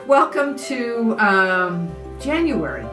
Welcome to January,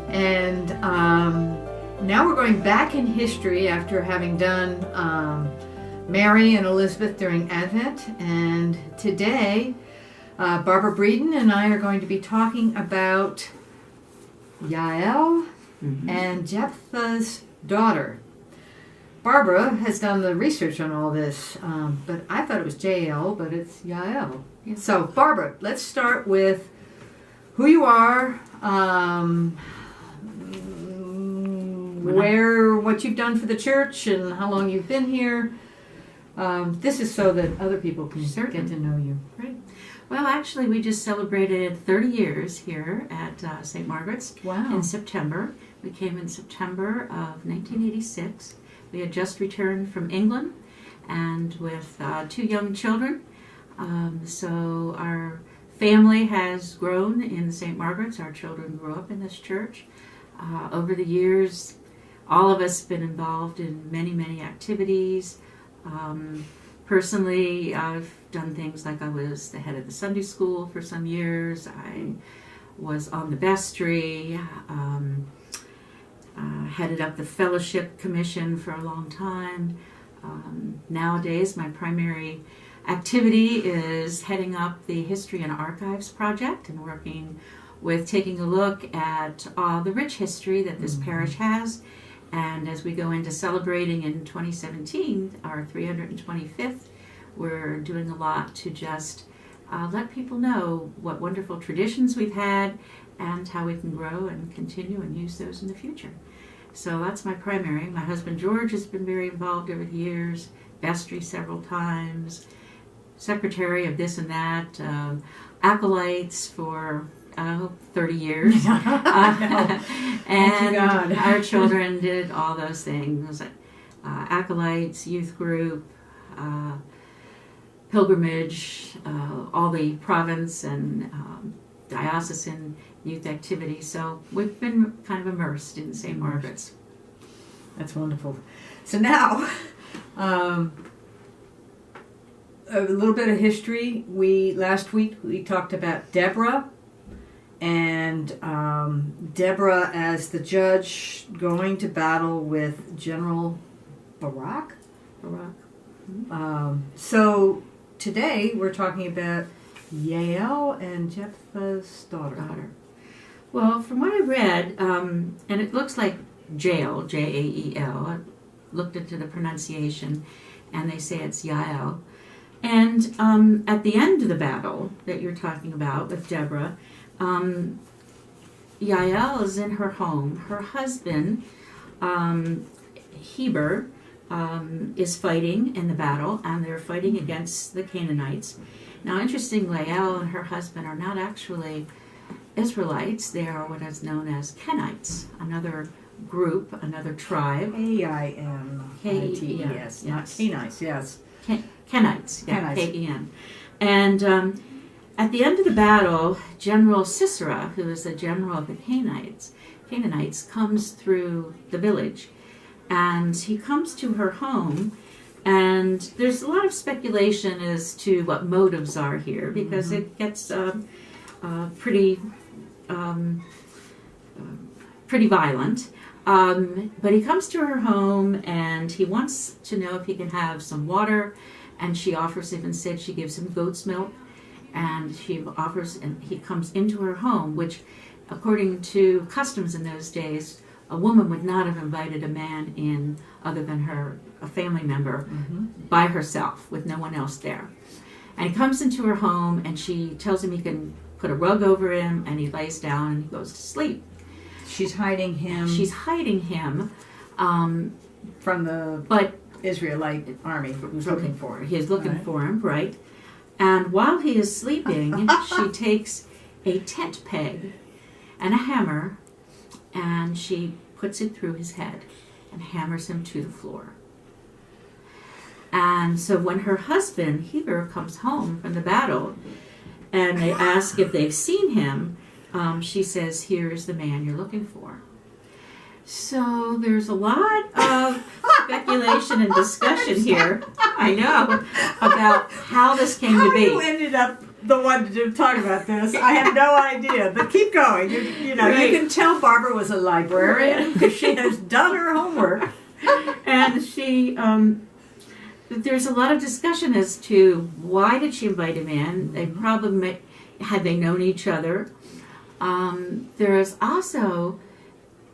and now we're going back in history after having done Mary and Elizabeth during Advent, and today Barbara Breeden and I are going to be talking about Jael and Jephthah's daughter. Barbara has done the research on all this, but I thought it was Jael, but it's Jael. Yes. So, Barbara, let's start with who you are, what you've done for the church, and how long you've been here. This is so that other people can get to know you. Right. Well, actually, we just celebrated 30 years here at St. Margaret's in September. We came in September of 1986. We had just returned from England and with 2 young children. So our family has grown in St. Margaret's. Our children grew up in this church. Over the years, all of us have been involved in many, many activities. Personally, I've done things like I was the head of the Sunday school for some years. I was on the vestry, headed up the fellowship commission for a long time. Nowadays, my primary activity is heading up the History and Archives project and working with taking a look at the rich history that this parish has. And as we go into celebrating in 2017, our 325th, we're doing a lot to just let people know what wonderful traditions we've had and how we can grow and continue and use those in the future. So that's my primary. My husband George has been very involved over the years, vestry several times, secretary of this and that, acolytes for 30 years. And our children did all those things, acolytes, youth group, pilgrimage, all the province and diocesan youth activities. So we've been kind of immersed in St. Margaret's. That's wonderful. So now, a little bit of history. Last week we talked about Deborah, and Deborah as the judge going to battle with General Barak. So today we're talking about Jael and Jephthah's daughter. Well, from what I read, and it looks like Jael, Jael. I looked into the pronunciation, and they say it's Jael. And at the end of the battle that you're talking about with Deborah, Jael is in her home. Her husband, Heber, is fighting in the battle, and they're fighting against the Canaanites. Now, interestingly, Jael and her husband are not actually Israelites. They are what is known as Kenites, another group, another tribe. K-E-N-I-T-E-S, not Kenites, yes. Kenites, yeah, K-E-N. And at the end of the battle, General Sisera, who is the general of the Canaanites, comes through the village. And he comes to her home, and there's a lot of speculation as to what motives are here, because it gets pretty violent. But he comes to her home, and he wants to know if he can have some water, and she offers him, and said she gives him goat's milk, and she offers, and he comes into her home, which, according to customs in those days, a woman would not have invited a man in other than a family member by herself, with no one else there. And he comes into her home, and she tells him he can put a rug over him, and he lays down and he goes to sleep. She's hiding him from the Israelite army who's looking for him. He's looking for him, right? And while he is sleeping, she takes a tent peg and a hammer, and she puts it through his head and hammers him to the floor. And so when her husband, Heber, comes home from the battle, and they ask if they've seen him, she says, "Here's the man you're looking for." So there's a lot of speculation and discussion here, I know, about how this came to be. How you ended up the one to talk about this. I have no idea, but keep going. You know, Right. you can tell Barbara was a librarian because she has done her homework. And she, there's a lot of discussion as to why did she invite him in. They probably had they known each other. There is also,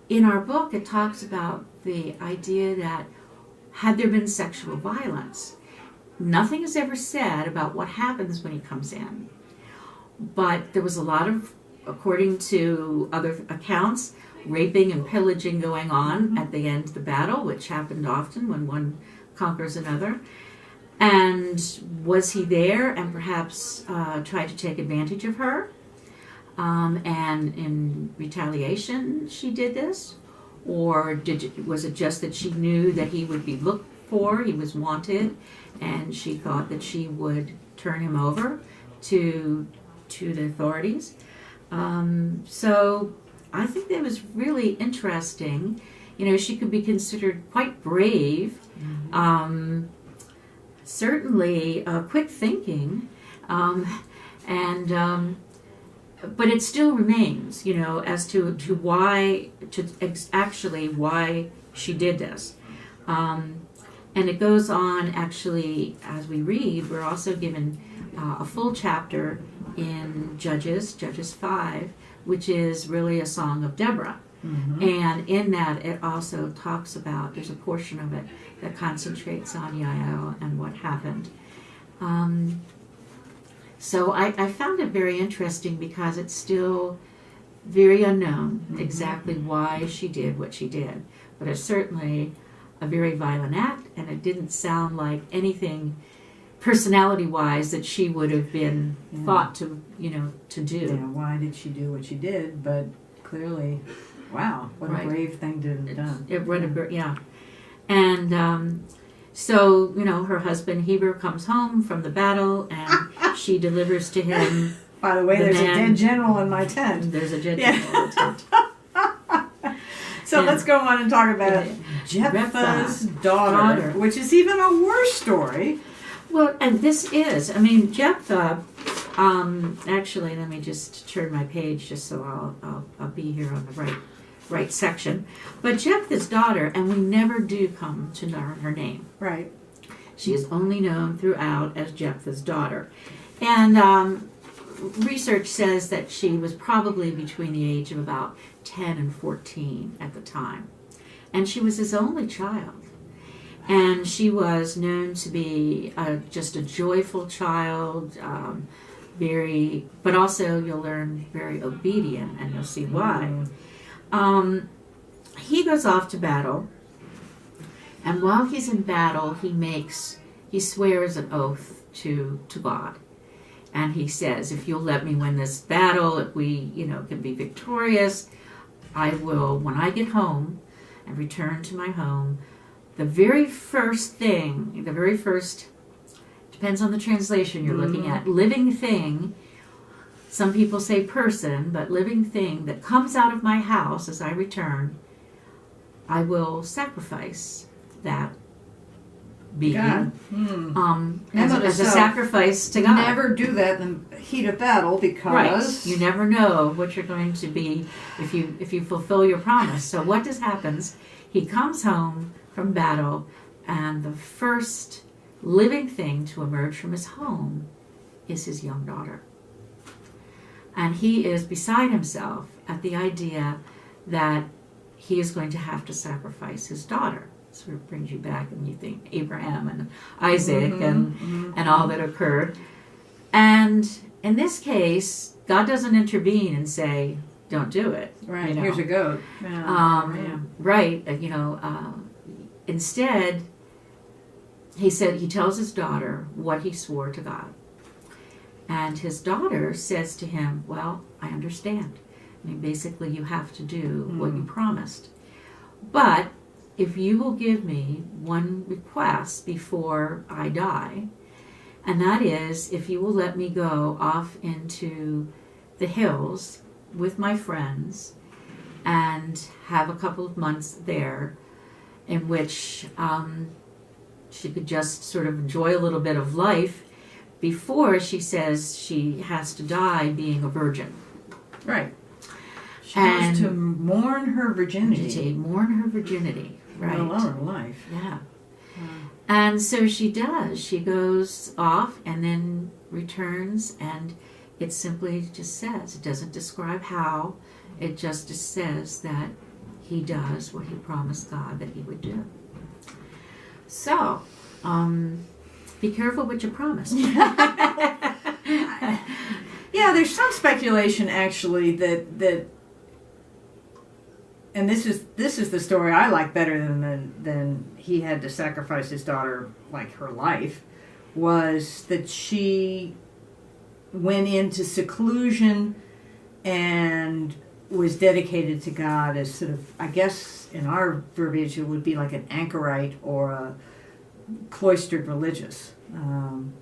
in our book, it talks about the idea that had there been sexual violence, nothing is ever said about what happens when he comes in. But there was a lot of, according to other accounts, raping and pillaging going on at the end of the battle, which happened often when one conquers another. And was he there and perhaps tried to take advantage of her? And in retaliation she did this? Or was it just that she knew that he would be looked for, he was wanted, and she thought that she would turn him over to the authorities? So I think that was really interesting. You know, she could be considered quite brave, certainly quick thinking, but it still remains, you know, as to why, actually why she did this. And it goes on, actually, as we read, we're also given a full chapter in Judges 5, which is really a song of Deborah. And in that, it also talks about, there's a portion of it that concentrates on Jael and what happened. So I found it very interesting because it's still very unknown exactly why she did what she did. But it's certainly a very violent act, and it didn't sound like anything personality-wise that she would have been thought to, you know, to do. Yeah, why did she do what she did? But clearly, wow, what a brave thing to have done. Yeah. And so, you know, her husband Heber comes home from the battle, and she delivers to him. By the way, there's a dead general in my tent. There's a dead general in the tent. So let's go on and talk about Jephthah's daughter, which is even a worse story. Well, and this is, I mean, Jephthah, actually, let me just turn my page just so I'll be here on the right section. But Jephthah's daughter, and we never do come to learn her name. Right. She is only known throughout as Jephthah's daughter. And research says that she was probably between the age of about 10 and 14 at the time. And she was his only child. And she was known to be just a joyful child, but also you'll learn very obedient, and you'll see why. He goes off to battle, and while he's in battle, he swears an oath to God. And he says, if you'll let me win this battle, if we, can be victorious, I will, when I get home and return to my home, the very first, depends on the translation you're looking at, living thing, some people say person, but living thing that comes out of my house as I return, I will sacrifice that being as a sacrifice to God. Never do that in the heat of battle because you never know what you're going to be if you fulfill your promise. So what happens? He comes home from battle, and the first living thing to emerge from his home is his young daughter. And he is beside himself at the idea that he is going to have to sacrifice his daughter. Sort of brings you back and you think Abraham and Isaac and all that occurred. And in this case, God doesn't intervene and say, don't do it. Right, here's a goat. Right, instead, he tells his daughter what he swore to God. And his daughter says to him, well, I understand. I mean, basically, you have to do what you promised. But if you will give me one request before I die, and that is if you will let me go off into the hills with my friends and have a couple of months there in which she could just sort of enjoy a little bit of life, before she says she has to die being a virgin. Right. She has to mourn her virginity. To mourn her virginity, right? All her life. Yeah. And so she does. She goes off and then returns, and it simply just says, it doesn't describe how, it just says that he does what he promised God that he would do. So, be careful what you promise. Yeah, there's some speculation actually that and this is the story I like better than he had to sacrifice his daughter, like her life, was that she went into seclusion and was dedicated to God as sort of, I guess in our verbiage it would be like an anchorite or a cloistered religious.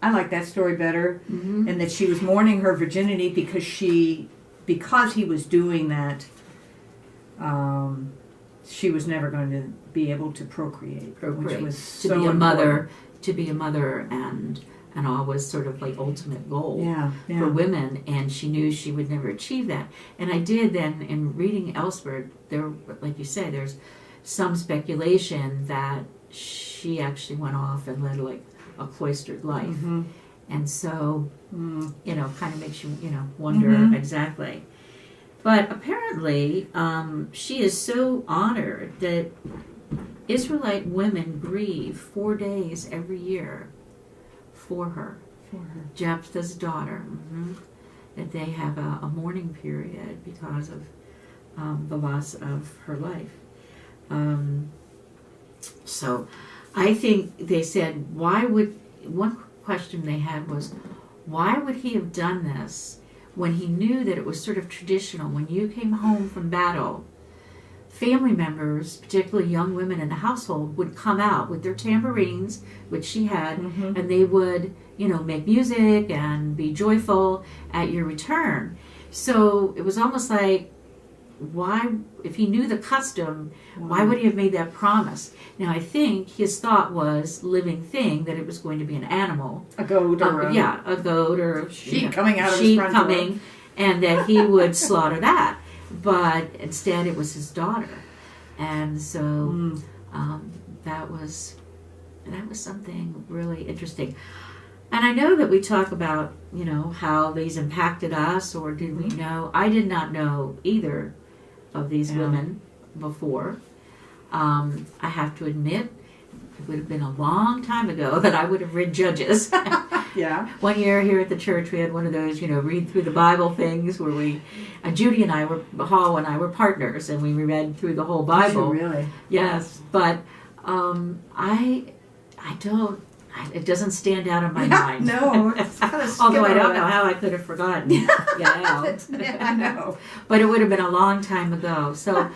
I like that story better, and that she was mourning her virginity because he was doing that. She was never going to be able to procreate. Which was to so be a important. mother, and always sort of like ultimate goal Yeah. for women, and she knew she would never achieve that. And I did then, in reading elsewhere, there, like you say, there's some speculation that she actually went off and led like a cloistered life, and so kind of makes you wonder exactly. But apparently, she is so honored that Israelite women grieve 4 days every year for her. Jephthah's daughter. That they have a mourning period because of the loss of her life. So I think they said, one question they had was, why would he have done this when he knew that it was sort of traditional? When you came home from battle, family members, particularly young women in the household, would come out with their tambourines, which she had, and they would, make music and be joyful at your return. So it was almost like, why, if he knew the custom, why would he have made that promise? Now, I think his thought was living thing, that it was going to be an animal. A goat or a goat or a sheep coming out of his sheep front coming, door. And that he would slaughter that. But instead it was his daughter. And so that was something really interesting. And I know that we talk about, how these impacted us, or did we know? I did not know either of these women before. I have to admit, it would have been a long time ago that I would have read Judges. Yeah. One year here at the church, we had one of those, read through the Bible things where Judy and I Hall and I were partners, and we read through the whole Bible. Did you really? Yes, but I don't. It doesn't stand out in my mind. No, it's kind of although I don't know how I could have forgotten. Yeah, I know. But it would have been a long time ago. So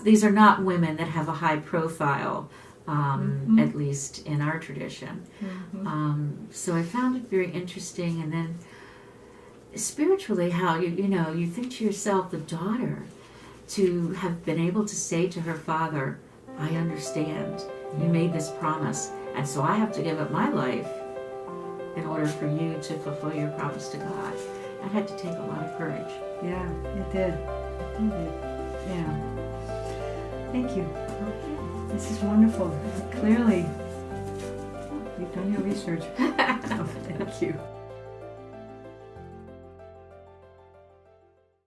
these are not women that have a high profile, at least in our tradition. So I found it very interesting. And then spiritually, how you think to yourself, the daughter, to have been able to say to her father, "I understand. You made this promise. And so I have to give up my life in order for you to fulfill your promise to God." That had to take a lot of courage. Yeah, it did. It did. Yeah. Thank you. This is wonderful. Clearly, you've done your research. Oh, thank you.